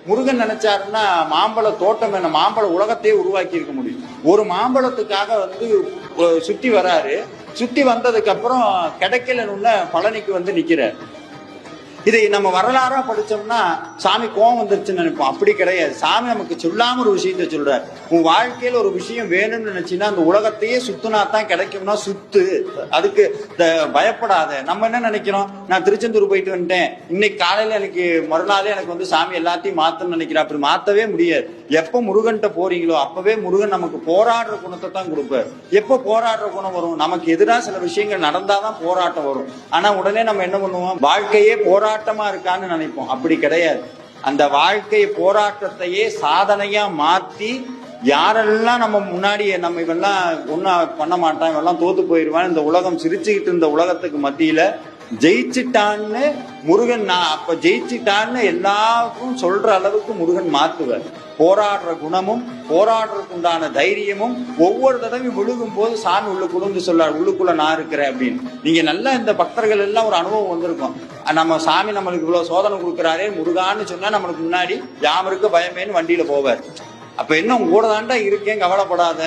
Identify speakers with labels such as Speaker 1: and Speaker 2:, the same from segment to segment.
Speaker 1: முருகன் நினைச்சாருன்னா மாம்பழ தோட்டம் என்ன, மாம்பழ உலகத்தையே உருவாக்கி இருக்க முடியும். ஒரு மாம்பழத்துக்காக வந்து சுத்தி வராரு. சுத்தி வந்ததுக்கு அப்புறம் கிடைக்கலன்னு பழனிக்கு வந்து நிக்கிறார். இதை நம்ம வரலாறா படிச்சோம்னா சாமி கோவம் வந்துருச்சுன்னு நினைப்போம். அப்படி கிடையாது. சாமி நமக்கு சொல்லாம ஒரு விஷயத்த சொல்றாரு. உன் வாழ்க்கையில ஒரு விஷயம் வேணும்னு நினைச்சீங்கன்னா அந்த உலகத்தையே சுத்துனா தான் கிடைக்கும்னா சுத்து, அதுக்கு பயப்படாத. நம்ம என்ன நினைக்கிறோம், நான் திருச்செந்தூர் போயிட்டு வந்துட்டேன், இன்னைக்கு காலையில எனக்கு மறுநாளே எனக்கு வந்து சாமி எல்லாத்தையும் மாத்தணும்னு நினைக்கிறேன். அப்படி மாத்தவே முடியாது. எப்ப முருகன்ட்ட போறீங்களோ அப்பவே முருகன் நமக்கு போராடுற குணத்தை தான் கொடுப்பார். எப்ப போராடுற குணம் வரும், நமக்கு எதிராக சில விஷயங்கள் நடந்தாதான் போராட்டம் வரும். ஆனா உடனே நம்ம என்ன பண்ணுவோம், வாழ்க்கையே போராட்டமா இருக்கான்னு நினைப்போம். அப்படி கிடையாது. அந்த வாழ்க்கை போராட்டத்தையே சாதனையா மாத்தி, யாரெல்லாம் நம்ம முன்னாடி நம்ம இவெல்லாம் ஒன்னா பண்ண மாட்டான், இவெல்லாம் தோத்து போயிடுவான், இந்த உலகம் சிரிச்சுக்கிட்டு இருந்த உலகத்துக்கு மத்தியில ஜெயிச்சுட்டான்னு முருகன், நான் அப்ப ஜெயிச்சுட்டான்னு எல்லாருக்கும் சொல்ற அளவுக்கு முருகன் மாத்துவார். போராடுற குணமும் போராடுறதுக்கு உண்டான தைரியமும் ஒவ்வொரு தடவையும் விழுகும் போது சாமி உள்ளுக்குள்ள சொல்லார், உள்ளுக்குள்ள நான் இருக்கிறேன் அப்படின்னு. நீங்க நல்லா இந்த பக்தர்கள் எல்லாம் ஒரு அனுபவம் வந்திருக்கும். நம்ம சாமி நம்மளுக்கு இவ்வளவு சோதனை கொடுக்குறாரே முருகான்னு சொன்னா நம்மளுக்கு முன்னாடி யாமருக்கு பயமேன்னு வண்டியில போவார். அப்ப என்ன, உங்க கூட தாண்டா இருக்கேன், கவலைப்படாத.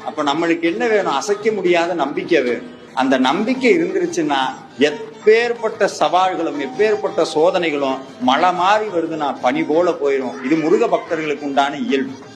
Speaker 1: அப்ப நம்மளுக்கு என்ன வேணும், அசைக்க முடியாத நம்பிக்கை வேணும். அந்த நம்பிக்கை இருந்துருச்சுன்னா எப்பேற்பட்ட சவால்களும் எப்பேற்பட்ட சோதனைகளும் மழை மாறி வருதுன்னா பனி போல போயிடும். இது முருக பக்தர்களுக்கு உண்டான இயல்பு.